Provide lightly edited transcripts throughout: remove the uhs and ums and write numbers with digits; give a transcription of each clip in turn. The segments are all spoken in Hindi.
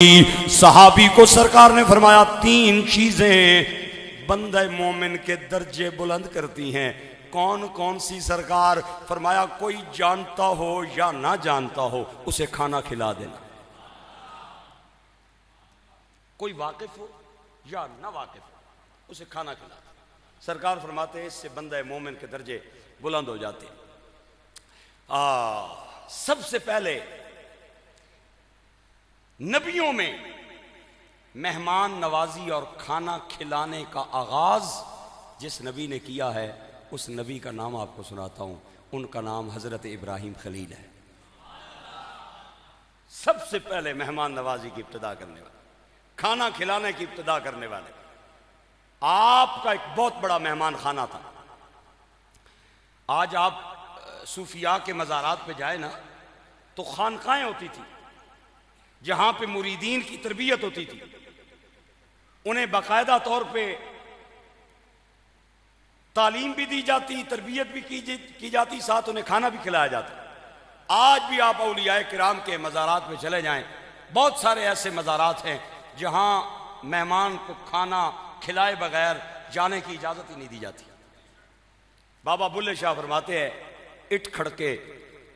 सहाबी को सरकार ने फरमाया तीन चीजें बंदे मोमिन के दर्जे बुलंद करती हैं। कौन कौन सी सरकार? फरमाया कोई जानता हो या ना जानता हो उसे खाना खिला देना, कोई वाकिफ हो या ना वाकिफ हो उसे खाना खिला देना। सरकार फरमाते हैं इससे बंदे मोमिन के दर्जे बुलंद हो जाते हैं। सबसे पहले नबियों में मेहमान नवाजी और खाना खिलाने का आगाज जिस नबी ने किया है उस नबी का नाम आपको सुनाता हूं। उनका नाम हजरत इब्राहिम खलील है। सबसे पहले मेहमान नवाजी की इब्तिदा करने वाले, खाना खिलाने की इब्तिदा करने वाले। आपका एक बहुत बड़ा मेहमान खाना था। आज आप सूफिया के मज़ारात पे जाए ना तो खानकाएं होती थी जहां पे मुरीदीन की तरबियत होती थी। उन्हें बाकायदा तौर पे तालीम भी दी जाती, तरबियत भी की जाती, साथ उन्हें खाना भी खिलाया जाता। आज भी आप औलियाए किराम के मज़ारात में चले जाएं, बहुत सारे ऐसे मज़ारात हैं जहां मेहमान को खाना खिलाए बगैर जाने की इजाजत ही नहीं दी जाती। बाबा बुल्ले शाह फरमाते हैं, इट खड़के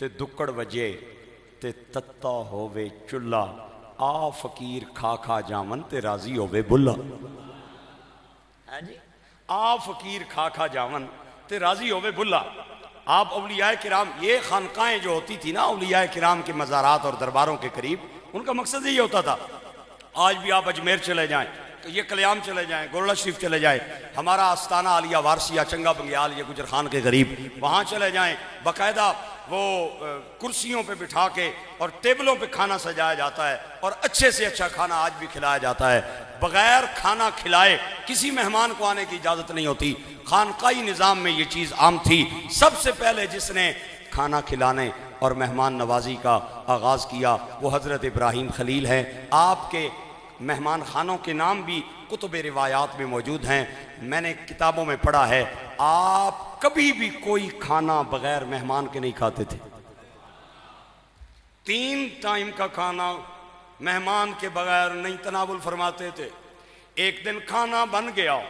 ते दुक्कड़ वजे ते तत्ता होवे चुल्ला, आ फकीर खा खा जावन ते राजी होवे बुल्ला। है जी, आ फकीर खा खा जावन ते राजी होवे बुल्ला। आप औलियाए किराम, ये खानकाएं जो होती थी ना औलियाए किराम के मज़ारात और दरबारों के करीब, उनका मकसद यही होता था। आज भी आप अजमेर चले जाएं, ये कल्याम चले जाएं, गोरला शरीफ चले जाएं, हमारा आस्ताना आलिया वारसिया चंगा बंगियाल ये गुजर खान के करीब, वहाँ चले जाएं, बाकायदा वो कुर्सियों पे बिठा के और टेबलों पे खाना सजाया जाता है और अच्छे से अच्छा खाना आज भी खिलाया जाता है। बगैर खाना खिलाए किसी मेहमान को आने की इजाज़त नहीं होती। खानकाई निज़ाम में ये चीज़ आम थी। सबसे पहले जिसने खाना खिलाने और मेहमान नवाजी का आगाज़ किया वो हज़रत इब्राहिम खलील हैं। आपके मेहमान खानों के नाम भी कुतुब रिवायात में मौजूद हैं। मैंने किताबों में पढ़ा है, आप कभी भी कोई खाना बगैर मेहमान के नहीं खाते थे। 3 टाइम का खाना मेहमान के बगैर नहीं तनावुल फरमाते थे। एक दिन खाना बन गया,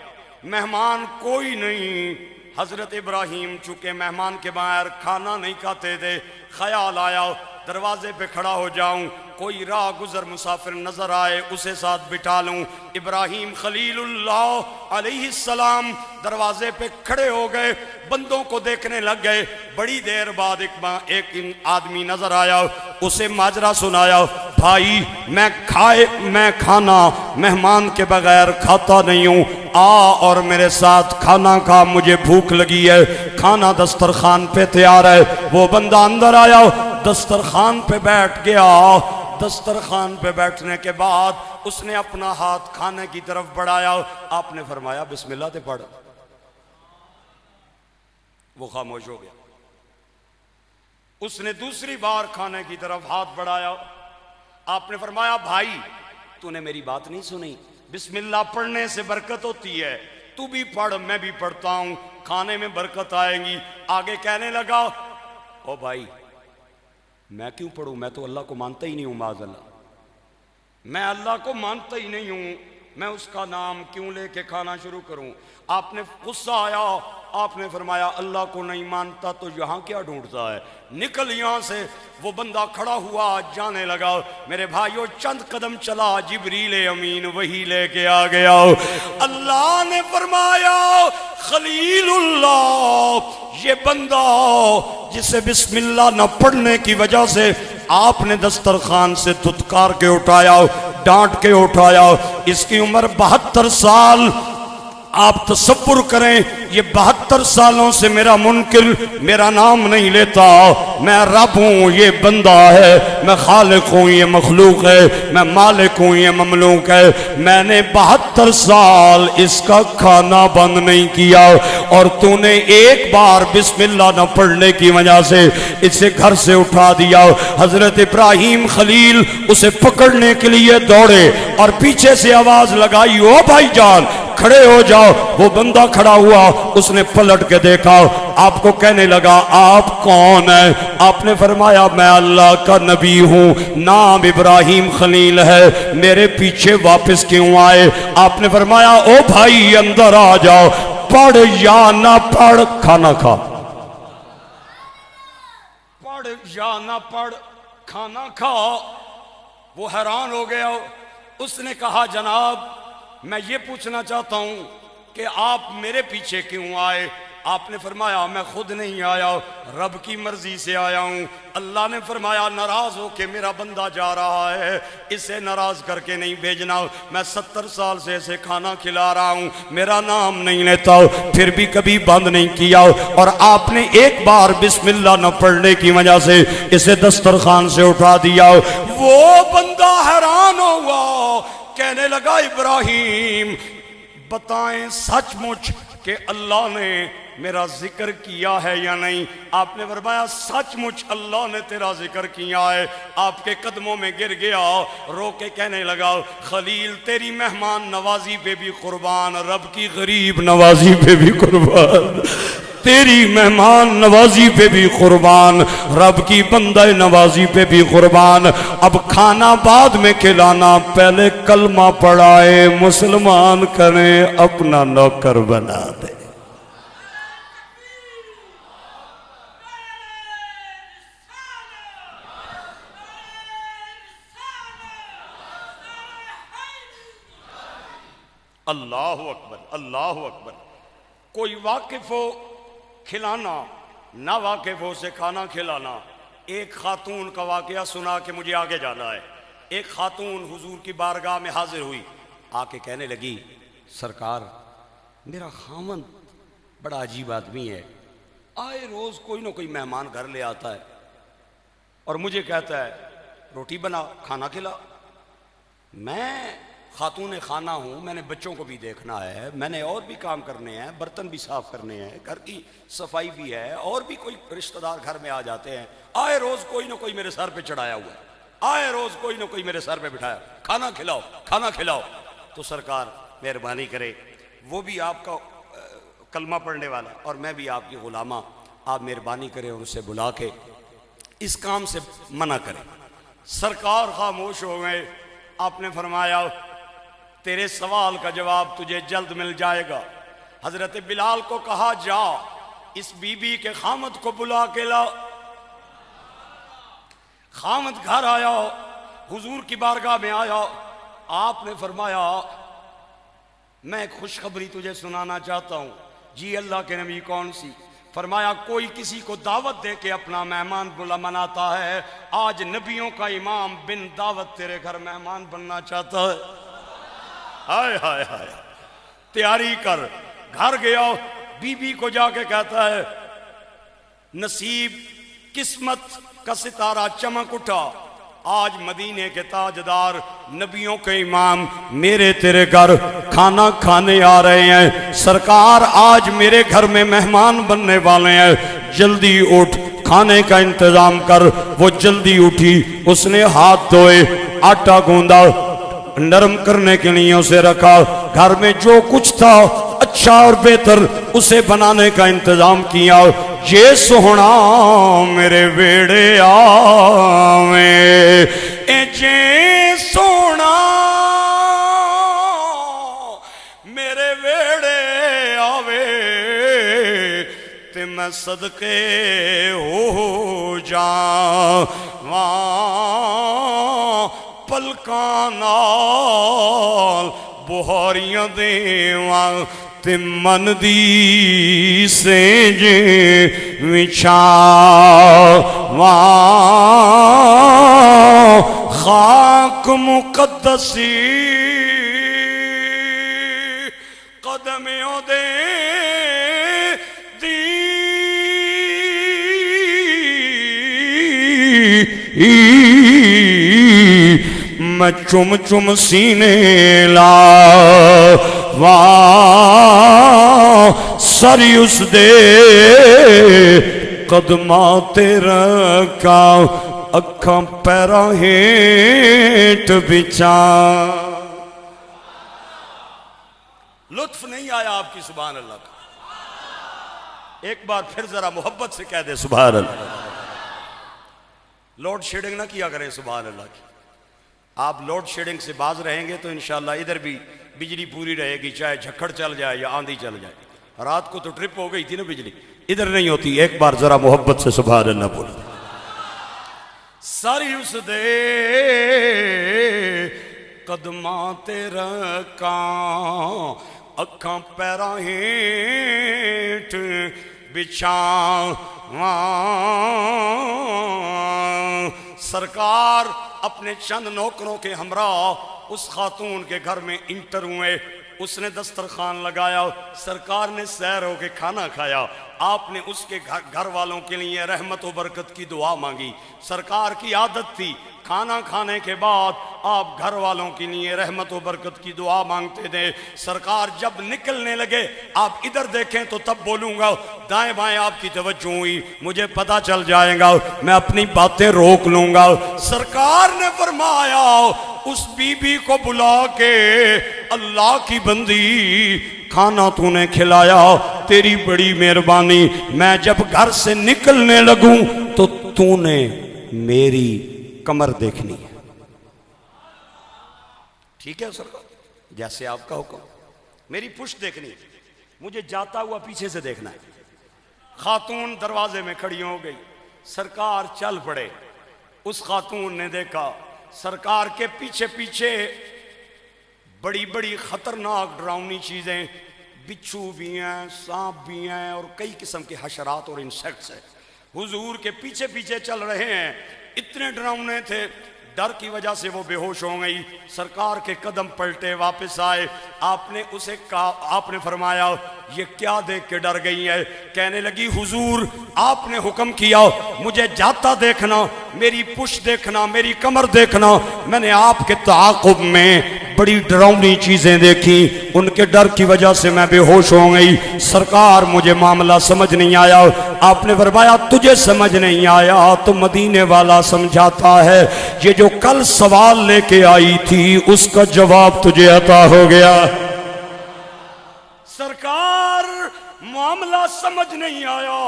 मेहमान कोई नहीं, हजरत इब्राहिम चूंकि मेहमान के बगैर खाना नहीं खाते थे, ख्याल आया दरवाजे पे खड़ा हो जाऊं, कोई राह गुजर मुसाफिर नजर आए उसे साथ बिठा लूं। इब्राहिम खलीलुल्लाह अलैहिस्सलाम दरवाजे पे खड़े हो गए, बंदों को देखने लग गए। बड़ी देर बाद एक आदमी नजर आया, उसे माजरा सुनाया, भाई मैं खाना मेहमान के बगैर खाता नहीं हूं, आ और मेरे साथ खाना खा, मुझे भूख लगी है। खाना दस्तरखान पे तैयार है। वो बंदा अंदर आया, दस्तरखान पे बैठ गया। दस्तरखान पे बैठने के बाद उसने अपना हाथ खाने की तरफ बढ़ाया। आपने फरमाया बिस्मिल्लाह ते पढ़। वो खामोश हो गया। उसने दूसरी बार खाने की तरफ हाथ बढ़ाया। आपने फरमाया भाई तूने मेरी बात नहीं सुनी, बिस्मिल्लाह पढ़ने से बरकत होती है, तू भी पढ़ मैं भी पढ़ता हूं, खाने में बरकत आएगी। आगे कहने लगा, ओ भाई मैं क्यों पढ़ूं, मैं तो अल्लाह को मानता ही नहीं हूं, माज़अल्लाह मैं अल्लाह को मानता ही नहीं हूं, मैं उसका नाम क्यों लेके खाना शुरू करूं। आपने गुस्सा आया, आपने फरमाया अल्लाह को नहीं मानता तो यहां क्या ढूंढता है, निकल यहां से। वो बंदा खड़ा हुआ जाने लगा। मेरे भाइयों चंद कदम चला, जिब्रील अमीन वही लेके आ गया। अल्लाह ने फरमाया खलीलुल्लाह, ये बंदा जिसे बिस्मिल्लाह न पढ़ने की वजह से आपने दस्तरखान से धुतकार के उठाया, डांट के उठाया, इसकी उम्र 72 साल। आप तसव्वुर करें, ये 72 सालों से मेरा मुनकिर मेरा नाम नहीं लेता। मैं रब हूँ, ये बंदा है, मैं खालिक हूँ, ये मखलूक है, मैं मालिक हूँ, ये ममलूक है। मैंने 72 साल इसका खाना बंद नहीं किया और तूने एक बार बिस्मिल्लाह न पढ़ने की वजह से इसे घर से उठा दिया। हजरत इब्राहिम खलील उसे पकड़ने के लिए दौड़े और पीछे से आवाज लगाई, ओ भाईजान खड़े हो जाओ। वो बंदा खड़ा हुआ, उसने पलट के देखा, आपको कहने लगा आप कौन है? आपने फरमाया मैं अल्लाह का नबी हूं, नाम इब्राहिम खलील है, मेरे पीछे वापस क्यों आए? आपने फरमाया ओ भाई अंदर आ जाओ, पढ़ या ना पढ़ खाना खा। पढ़ या ना पढ़ खाना खा। वो हैरान हो गया। उसने कहा जनाब मैं ये पूछना चाहता हूं कि आप मेरे पीछे क्यों आए? आपने फरमाया मैं खुद नहीं आया, रब की मर्जी से आया हूं। अल्लाह ने फरमाया नाराज हो के मेरा बंदा जा रहा है, इसे नाराज करके नहीं भेजना। मैं 70 साल से इसे खाना खिला रहा हूं, मेरा नाम नहीं लेता, फिर भी कभी बंद नहीं किया। और आपने एक बार बिस्मिल्लाह न पढ़ने की वजह से इसे दस्तरखान से उठा दिया। वो बंदा हैरान हुआ, कहने लगा इब्राहिम बताएं सचमुच कि अल्लाह ने मेरा जिक्र किया है या नहीं? आपने फरमाया सचमुच अल्लाह ने तेरा जिक्र किया है। आपके कदमों में गिर गया, रो के कहने लगा खलील तेरी मेहमान नवाजी पे भी कुर्बान, रब की गरीब नवाजी पे भी कुर्बान, तेरी मेहमान नवाजी पे भी कुर्बान, रब की बंदा नवाजी पे भी कुर्बान। अब खाना बाद में खिलाना, पहले कलमा पढ़ाए, मुसलमान करें, अपना नौकर बना दे। अल्लाहु अकबर, अल्लाहु अकबर। कोई वाकिफ हो खिलाना, ना वाकिफ हो से खाना खिलाना। एक खातून का वाकया सुना के मुझे आगे जाना है। एक खातून हुजूर की बारगाह में हाजिर हुई, आके कहने लगी सरकार मेरा खामन बड़ा अजीब आदमी है, आए रोज कोई ना कोई मेहमान घर ले आता है और मुझे कहता है रोटी बना खाना खिला। मैं खातून खाना हूँ, मैंने बच्चों को भी देखना है, मैंने और भी काम करने हैं, बर्तन भी साफ करने हैं, घर की सफाई भी है, और भी कोई रिश्तेदार घर में आ जाते हैं, आए रोज कोई ना कोई मेरे सर पे चढ़ाया हुआ है, आए रोज कोई ना कोई मेरे सर पे बिठाया, खाना खिलाओ खाना खिलाओ। तो सरकार मेहरबानी करे, वो भी आपका कलमा पढ़ने वाला और मैं भी आपकी गुलामा, आप मेहरबानी करें और उसे बुला के इस काम से मना करें। सरकार खामोश हो गए। आपने फरमाया तेरे सवाल का जवाब तुझे जल्द मिल जाएगा। हजरत बिलाल को कहा जा इस बीबी के खामद को बुला के लाओ। खामद घर आया, हुजूर की बारगाह में आया। आपने फरमाया मैं खुशखबरी तुझे सुनाना चाहता हूं। जी अल्लाह के नबी कौन सी? फरमाया कोई किसी को दावत दे के अपना मेहमान बुला मनाता है, आज नबियों का इमाम बिन दावत तेरे घर मेहमान बनना चाहता है। हाय हाय हाय, तैयारी कर। घर गया, बीबी को जाके कहता है नसीब किस्मत का सितारा चमक उठा, आज मदीने के ताजदार नबियों के इमाम मेरे तेरे घर खाना खाने आ रहे हैं। सरकार आज मेरे घर में मेहमान बनने वाले हैं, जल्दी उठ खाने का इंतजाम कर। वो जल्दी उठी, उसने हाथ धोए, आटा गूंदा, नरम करने के लिए उसे रखा, घर में जो कुछ था अच्छा और बेहतर उसे बनाने का इंतजाम किया। ये सोहना मेरे वेड़े आवे, जे सोना मेरे वेड़े आवे, ते मैं सदके हो जावां पलकां नाल बुहारियां देवां, ते मन दी सेजे विछावां खाक मुकद्दसी कदमियों दे दी। मैं चुम चुम सीने ला वाह सरी उस दे कदमा ते रखा, अखा पैरा हेठ बिछा। लुत्फ नहीं आया आपकी सुभान अल्लाह का? एक बार फिर जरा मोहब्बत से कह दे सुभान अल्लाह। लोड शेडिंग ना किया करें सुभान अल्लाह की। आप लोड शेडिंग से बाज रहेंगे तो इंशाल्लाह इधर भी बिजली पूरी रहेगी, चाहे झक्खड़ चल जाए या आंधी चल जाए। रात को तो ट्रिप हो गई थी ना बिजली, इधर नहीं होती। एक बार जरा मोहब्बत से सुभान अल्लाह बोल। सारी उस दे कदमा तेरा का अखा पैरा हेठ बिछा सरकार अपने चंद नौकरों के हमरा उस खातून के घर में इंटर हुए। उसने दस्तरखान लगाया, सरकार ने सैर होके खाना खाया। आपने उसके घर वालों के लिए रहमत व बरकत की दुआ मांगी। सरकार की आदत थी खाना खाने के बाद आप घर वालों के लिए रहमत व बरकत की दुआ मांगते थे। सरकार जब निकलने लगे, आप इधर देखें तो तब बोलूंगा, दाएं बाएं आपकी तवज्जो हुई, मुझे पता चल जाएगा, मैं अपनी बातें रोक लूंगा। सरकार ने फरमाया उस बीबी को बुला के, अल्लाह की बंदी खाना तूने खिलाया, तेरी बड़ी मेहरबानी। मैं जब घर से निकलने लगूं तो तूने मेरी कमर देखनी है। ठीक है सरकार, जैसे आपका हुक्म। मेरी पुष्ट देखनी है, मुझे जाता हुआ पीछे से देखना है। खातून दरवाजे में खड़ी हो गई। सरकार चल पड़े। उस खातून ने देखा सरकार के पीछे पीछे बड़ी बड़ी खतरनाक डरावनी चीजें, बिच्छू भी हैं, सांप भी हैं और कई किस्म के हशरात और इंसेक्ट्स हैं। हुजूर के पीछे पीछे चल रहे हैं। इतने डरावने थे, डर की वजह से वो बेहोश हो गई। सरकार के कदम पलटे, वापस आए। आपने उसे कहा, आपने फरमाया ये क्या देख के डर गई है? कहने लगी हुजूर आपने हुक्म किया मुझे जाता देखना, मेरी पुष्ट देखना, मेरी कमर देखना। मैंने आपके ताक़ुब में बड़ी डरावनी चीजें देखी, उनके डर की वजह से मैं बेहोश हो गई। सरकार मुझे मामला समझ नहीं आया। आपने फरमाया तुझे समझ नहीं आया तो मदीने वाला समझाता है। ये जो कल सवाल लेके आई थी उसका जवाब तुझे अता हो गया। सरकार मामला समझ नहीं आया,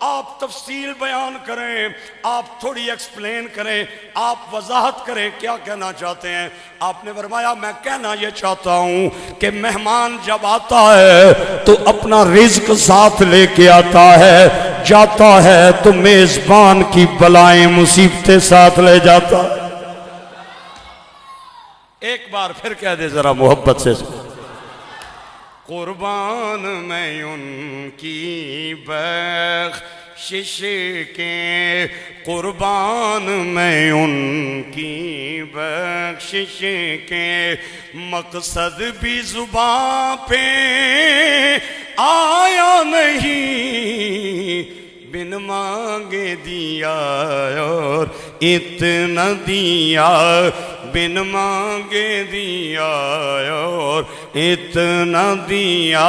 आप तफसील बयान करें, आप थोड़ी एक्सप्लेन करें, आप वजाहत करें, क्या कहना चाहते हैं? आपने फरमाया मैं कहना यह चाहता हूं कि मेहमान जब आता है तो अपना रिज्क साथ लेके आता है, जाता है तो मेजबान की बलाएं मुसीबतें साथ ले जाता है। एक बार फिर कह दे जरा मोहब्बत से। कुर्बान मैं उनकी बख्शिश के, कुर्बान मैं उनकी बख्शिश के, मकसद भी जुबां पे आया नहीं, बिन मांगे दिया और इतना दिया, बिन मांगे दिया और इतना दिया।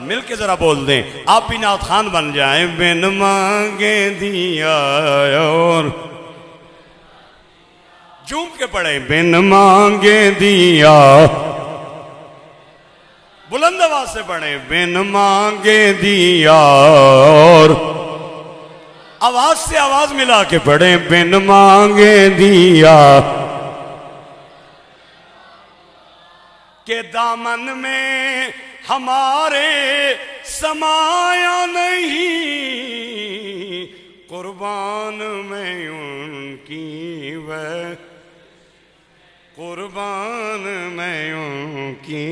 मिलके जरा बोल दें, आप भी नात खान बन जाएं। बिन मांगे दिया और झूम के पढ़े, बिन मांगे दिया, बुलंद आवाज से पढ़े, बिन मांगे दिया और आवाज से आवाज मिला के पढ़े, बिन मांगे दिया। के दामन में हमारे समाया नहीं, कुर्बान में उनकी वह, कुर्बान में उनकी